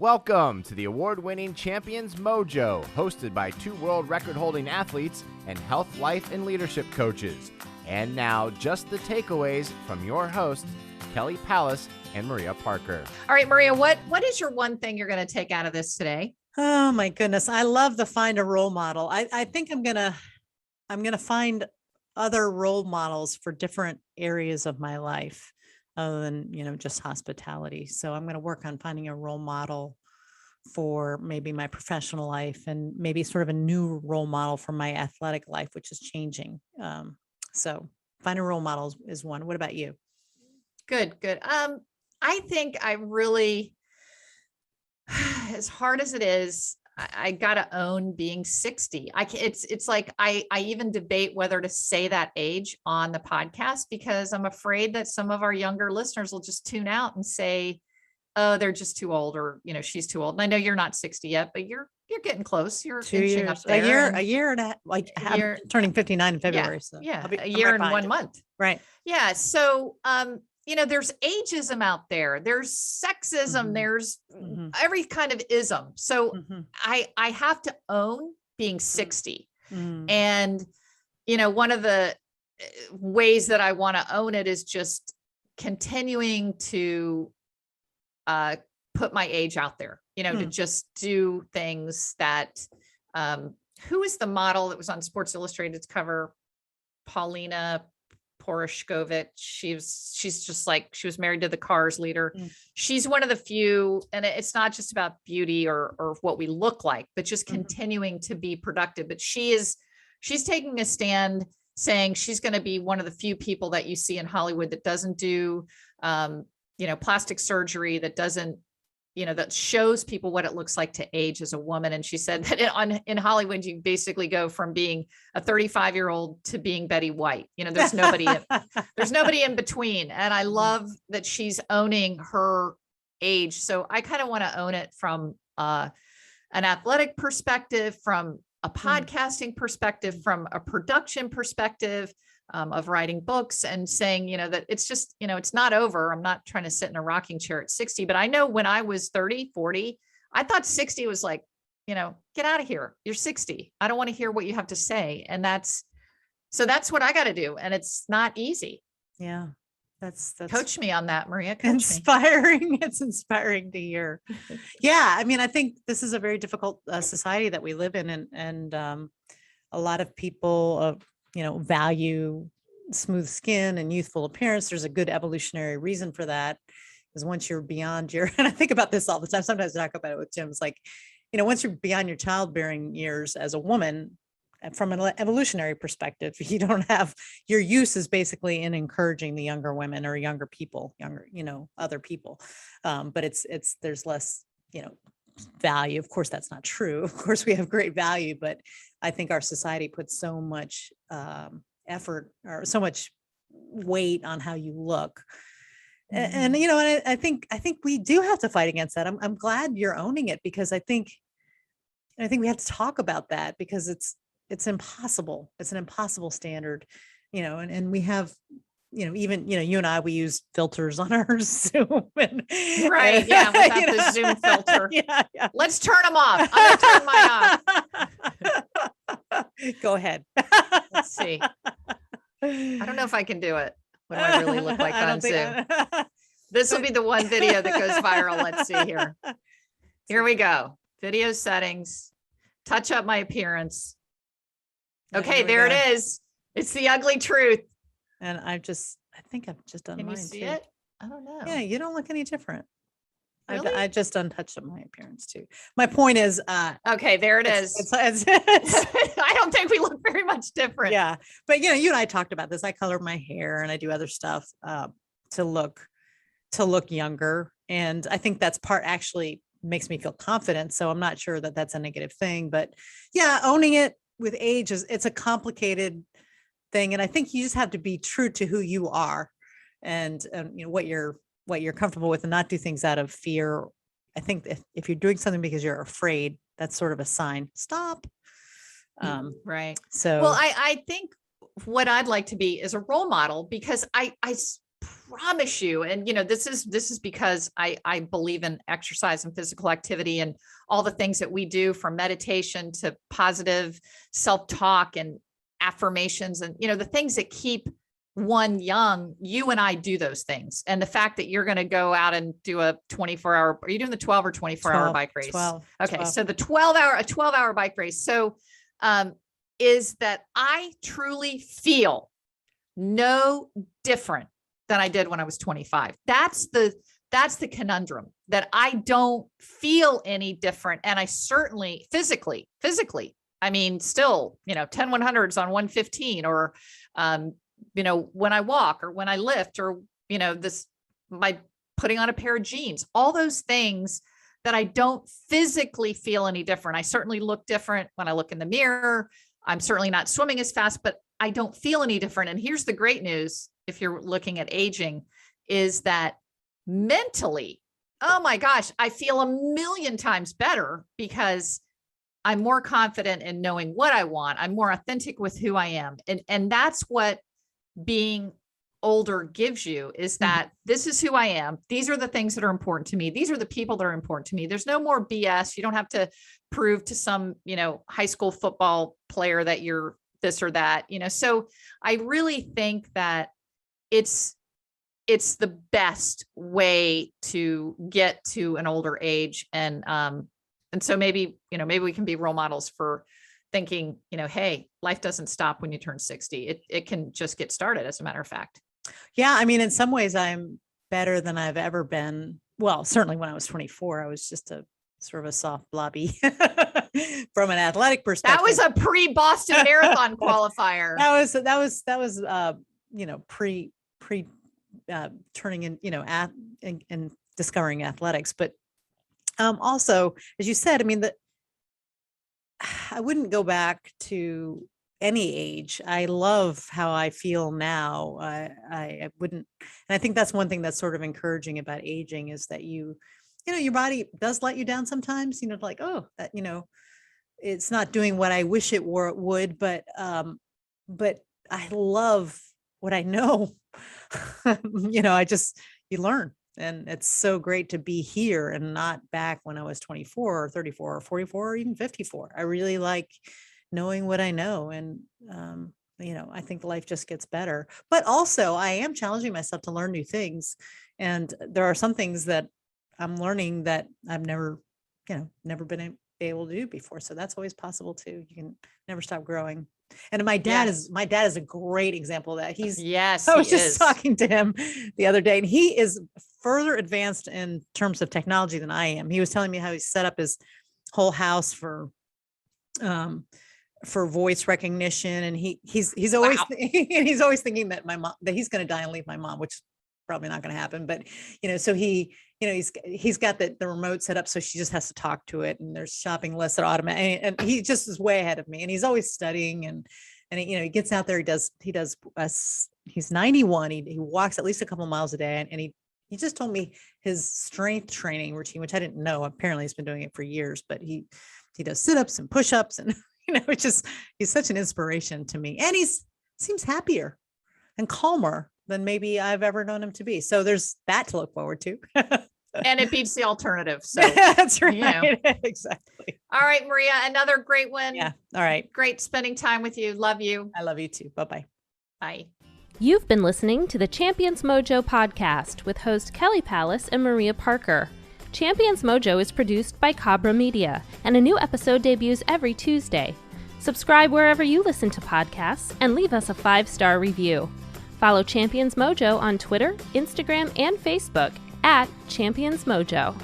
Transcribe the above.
Welcome to the award-winning Champions Mojo, hosted by two world record-holding athletes and health, life, and leadership coaches. And now, just the takeaways from your hosts, Kelly Pallas and Maria Parker. All right, Maria, what is your one thing you're going to take out of this today? Oh my goodness. I love the find a role model. I think I'm going to find other role models for different areas of my life other than, just hospitality. So I'm going to work on finding a role model for maybe my professional life and maybe sort of a new role model for my athletic life, which is changing. So find a role model is one. What about you? Good. I think I really, as hard as it is, I got to own being 60. It's like, I even debate whether to say that age on the podcast, because I'm afraid that some of our younger listeners will just tune out and say, oh, they're just too old, or, she's too old. And I know you're not 60 yet, but you're getting close. You're 2 inching years, up there. a year and a like I'm turning 59 in February. A year and 1 month. Right. Yeah. So, there's ageism out there. There's sexism. There's every kind of ism. So I have to own being 60. And, one of the ways that I want to own it is just continuing to put my age out there, to just do things that, who is the model that was on Sports Illustrated's cover? Paulina Poroshkovich. She's just like, she was married to the Cars leader. She's one of the few, and it's not just about beauty or what we look like, but just continuing to be productive. But she's taking a stand saying she's going to be one of the few people that you see in Hollywood that doesn't do, plastic surgery, that doesn't, that shows people what it looks like to age as a woman. And she said that in Hollywood, you basically go from being a 35-year-old to being Betty White. There's nobody in between. And I love that she's owning her age. So I kind of want to own it from an athletic perspective, from a podcasting perspective, from a production perspective, of writing books, and saying, that it's just, it's not over. I'm not trying to sit in a rocking chair at 60, but I know when I was 30, 40, I thought 60 was like, get out of here. You're 60. I don't want to hear what you have to say. And that's what I got to do. And it's not easy. Yeah. That's coach me on that, Maria. Inspiring. It's inspiring to hear. Yeah. I mean, I think this is a very difficult society that we live in. And a lot of people, value smooth skin and youthful appearance. There's a good evolutionary reason for that, because once you're beyond and I think about this all the time. Sometimes I talk about it with Jim. It's like, once you're beyond your childbearing years as a woman, from an evolutionary perspective, you don't have, your use is basically in encouraging the younger women or younger people, other people. But there's less, value. Of course, that's not true. Of course, we have great value, but I think our society puts so much effort or so much weight on how you look. And I think we do have to fight against that. I'm glad you're owning it, because I think we have to talk about that, because it's impossible. It's an impossible standard, and we have, even, you and I, we use filters on our Zoom. Right. Yeah. Without the Zoom filter. Yeah. Let's turn them off. I'm going to turn mine off. Go ahead. Let's see. I don't know if I can do it. What do I really look like on Zoom? This will be the one video that goes viral. Let's see here. Here we go. Video settings. Touch up my appearance. Okay, there it is. It's the ugly truth. And I think I've just done mine too. Can you see it? I don't know. Yeah, you don't look any different. Really? I just untouched up my appearance too. My point is, okay, there it is. It's I don't think we look very much different. Yeah, but you and I talked about this. I color my hair and I do other stuff to look younger, and I think that's part actually makes me feel confident. So I'm not sure that that's a negative thing, but yeah, owning it with age it's a complicated thing, and I think you just have to be true to who you are, and what you're comfortable with, and not do things out of fear. I think if you're doing something because you're afraid, that's sort of a sign. Stop. Right. So, well, I think what I'd like to be is a role model, because I promise you, and this is because I believe in exercise and physical activity and all the things that we do, from meditation to positive self-talk and affirmations and the things that keep one young. You and I do those things. And the fact that you're going to go out and do a 24-hour, are you doing the 12 or 24-hour bike race? 12. Okay. 12. So the 12-hour bike race. So, is that I truly feel no different than I did when I was 25. That's the conundrum, that I don't feel any different. And I certainly physically, I mean, still, 10 100s on 115, or, when I walk or when I lift, or, by putting on a pair of jeans, all those things that I don't physically feel any different. I certainly look different when I look in the mirror. I'm certainly not swimming as fast, but I don't feel any different. And here's the great news, if you're looking at aging, is that mentally, oh my gosh, I feel a million times better, because I'm more confident in knowing what I want. I'm more authentic with who I am. And that's what being older gives you, is that this is who I am. These are the things that are important to me. These are the people that are important to me. There's no more BS. You don't have to prove to some, high school football player that you're this or that, so I really think that it's the best way to get to an older age. And so maybe we can be role models for thinking, hey, life doesn't stop when you turn 60. It can just get started, as a matter of fact. Yeah. I mean, in some ways I'm better than I've ever been. Well, certainly when I was 24, I was just a sort of a soft blobby from an athletic perspective. That was a pre-Boston Marathon qualifier. That was pre turning in, and discovering athletics. But also, as you said, I mean, I wouldn't go back to any age. I love how I feel now. I wouldn't, and I think that's one thing that's sort of encouraging about aging, is that your body does let you down sometimes, like, oh, that, it's not doing what I wish it would, but I love what I know. You learn, and it's so great to be here and not back when I was 24 or 34 or 44 or even 54. I really like knowing what I know. And, I think life just gets better, but also I am challenging myself to learn new things. And there are some things that I'm learning that I've never been able to do before. So that's always possible too. You can never stop growing. And my dad is a great example of that. I was just talking to him the other day, and he is further advanced in terms of technology than I am. He was telling me how he set up his whole house for voice recognition. And he's always, he's always thinking that that he's going to die and leave my mom, which is probably not going to happen. But, so he's got the remote set up, so she just has to talk to it. And there's shopping lists that automatic, and he just is way ahead of me. And he's always studying, and he gets out there. He's 91. He walks at least a couple miles a day. And he just told me his strength training routine, which I didn't know. Apparently he's been doing it for years, but he does sit-ups and push-ups, and, he's such an inspiration to me. And seems happier and calmer than maybe I've ever known him to be. So there's that to look forward to. And it beats the alternative. So that's right. Exactly. All right, Maria, another great one. Yeah. All right. Great spending time with you. Love you. I love you too. Bye-bye. Bye. You've been listening to the Champions Mojo podcast with host Kelly Palace and Maria Parker. Champions Mojo is produced by Cabra Media, and a new episode debuts every Tuesday. Subscribe wherever you listen to podcasts and leave us a 5-star review. Follow Champions Mojo on Twitter, Instagram, and Facebook @Champions Mojo.